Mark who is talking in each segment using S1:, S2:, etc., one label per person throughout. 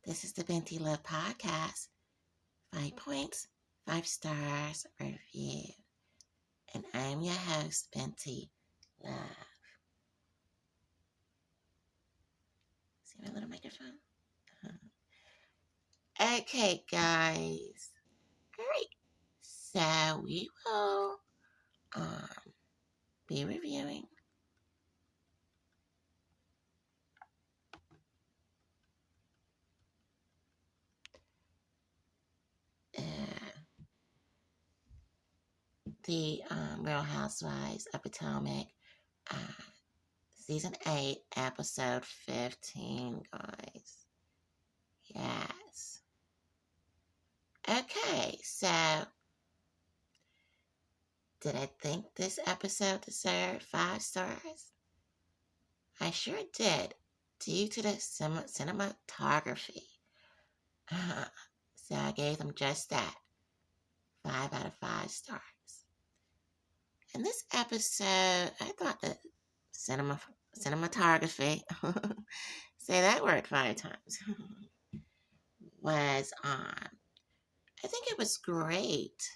S1: This is the Binti Love Podcast. 5 Points, 5 Stars review. And I'm your host, Binti Love. See my little microphone? Okay, guys. All right. So we will be reviewing the Real Housewives of Potomac, Season 8, Episode 15, guys. Yes. Okay, so did I think this episode deserved 5 stars? I sure did, due to the cinematography. So I gave them just that, 5 out of 5 stars. In this episode, I thought the cinematography, say that word 5 times, was I think it was great.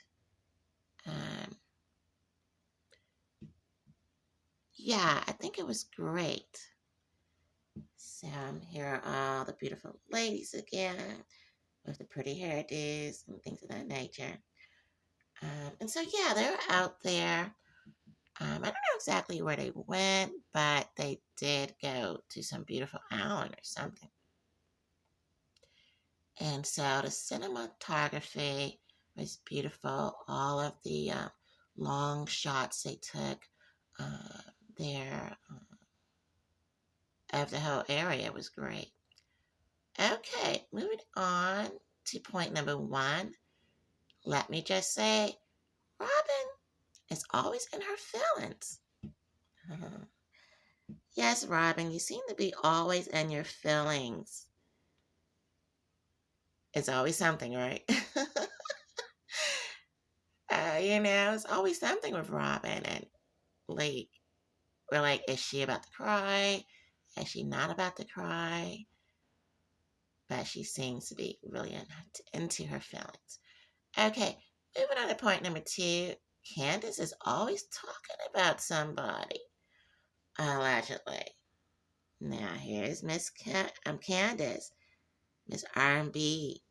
S1: Yeah, I think it was great. So here are all the beautiful ladies again with the pretty hairdos and things of that nature. And so, yeah, they were out there. I don't know exactly where they went, but they did go to some beautiful island or something. And so the cinematography was beautiful. All of the long shots they took there of the whole area was great. Okay, moving on to point number 1. Let me just say, Robin is always in her feelings. Yes, Robin, you seem to be always in your feelings. It's always something, right? It's always something with Robin. And like, we're like, is she about to cry? Is she not about to cry? But she seems to be really into her feelings. Okay, moving on to point number 2. Candace is always talking about somebody, allegedly. Now here's Miss Candace, Miss R&B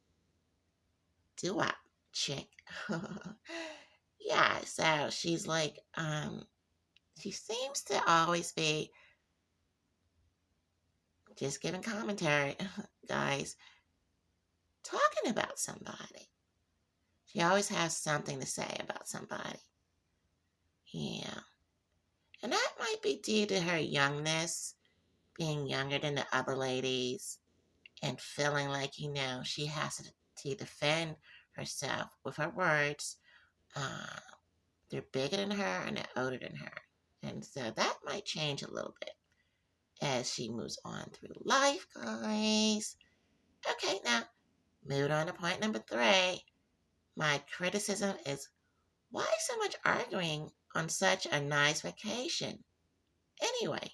S1: doo-wop chick. Yeah, so she's like, she seems to always be just giving commentary, guys, talking about somebody. She always has something to say about somebody. Yeah. And that might be due to her youngness, being younger than the other ladies, and feeling like, she has to defend herself with her words. They're bigger than her and they're older than her. And so that might change a little bit as she moves on through life, guys. Okay, now, moving on to point number 3. My criticism is, why so much arguing on such a nice vacation? Anyway,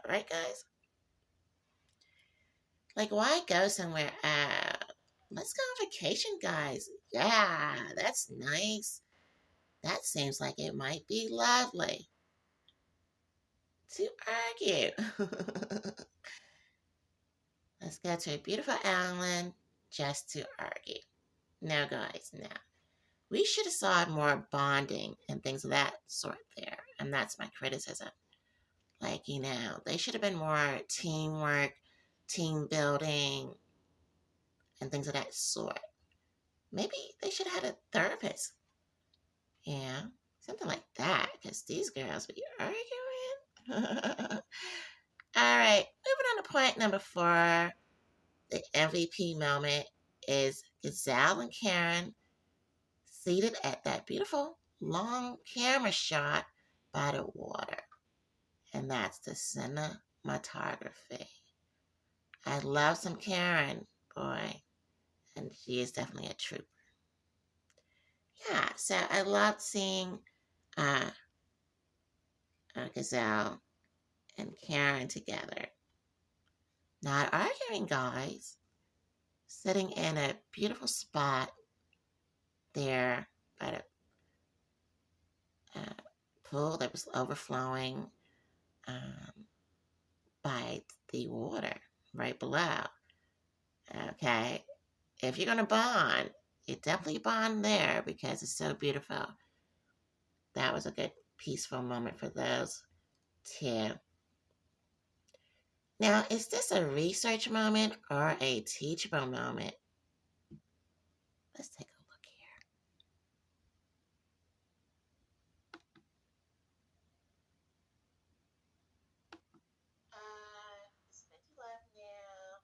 S1: right, guys? Like, why go somewhere? Let's go on vacation, guys. Yeah, that's nice. That seems like it might be lovely to argue. Let's go to a beautiful island just to argue. No, guys, no. We should have saw more bonding and things of that sort there. And that's my criticism. Like, they should have been more teamwork, team building, and things of that sort. Maybe they should have had a therapist. Yeah, something like that, because these girls be arguing. All right, moving on to point number 4. The MVP moment is Gazelle and Karen seated at that beautiful long camera shot by the water. And that's the cinematography. I love some Karen, boy. And she is definitely a trooper. Yeah, so I loved seeing Gazelle and Karen together. Not arguing, guys. sitting in a beautiful spot there by the pool that was overflowing um, by the water right below. Okay, if you're going to bond, you definitely bond there because it's so beautiful. That was a good peaceful moment for those two. Now, is this a research moment or a teachable moment? Let's take a look here. It's Binti left now.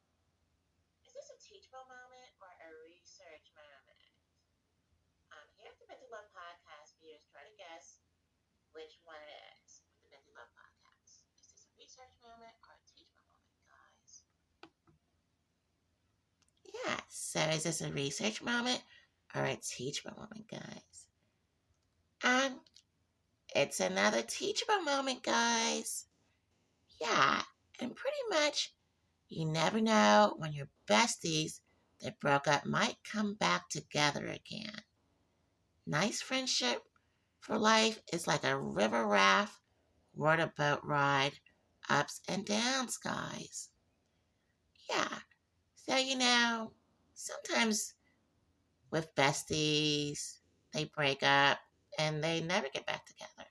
S1: Is this a teachable moment or a research moment? Here at the Binti Love Podcast, viewers try to guess which one it is with the Binti Love Podcast. Is this a research moment or a teachable moment, guys? Yeah, so is this a research moment or a teachable moment, guys? It's another teachable moment, guys. Yeah, and pretty much you never know when your besties that broke up might come back together again. Nice friendship for life is like a river raft, water boat ride, ups and downs, guys. Yeah, so sometimes with besties, they break up and they never get back together.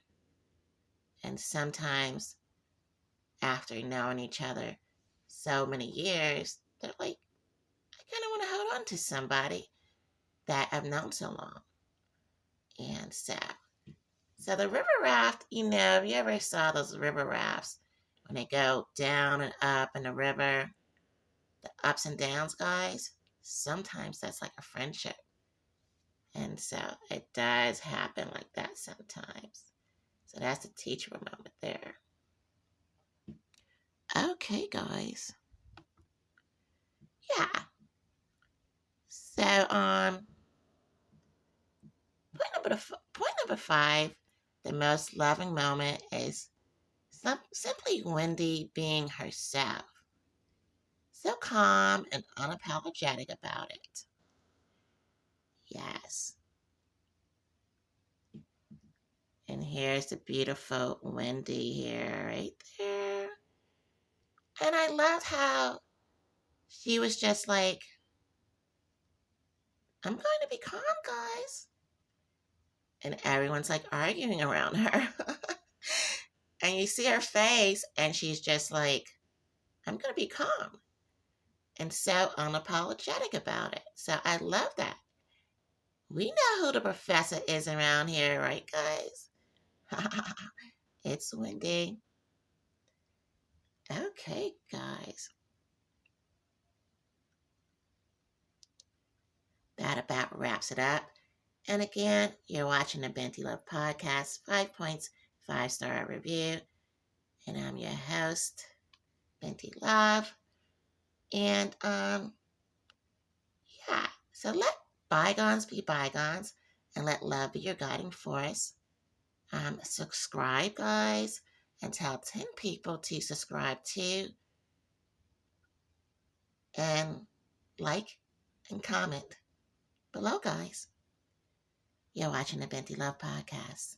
S1: And sometimes after knowing each other so many years, they're like, I kind of want to hold on to somebody that I've known so long. And so the river raft, if you ever saw those river rafts when they go down and up in the river, the ups and downs, guys, sometimes that's like a friendship. And so it does happen like that sometimes. So that's the teachable moment there. Okay, guys. Yeah. So, point number 5, the most loving moment is simply Wendy being herself. So calm and unapologetic about it. Yes. And here's the beautiful Wendy here, right there. And I loved how she was just like, I'm going to be calm, guys. And everyone's like arguing around her. And you see her face, and she's just like, I'm going to be calm. And so unapologetic about it. So I love that. We know who the professor is around here, right, guys? It's Wendy. Okay, guys. That about wraps it up. And again, you're watching the Binti Love Podcast, 5 Points, 5-star review. And I'm your host, Binti Love. And, yeah. So let bygones be bygones and let love be your guiding force. Subscribe, guys, and tell 10 people to subscribe too. And like and comment below, guys. You're watching the Binti Love Podcast.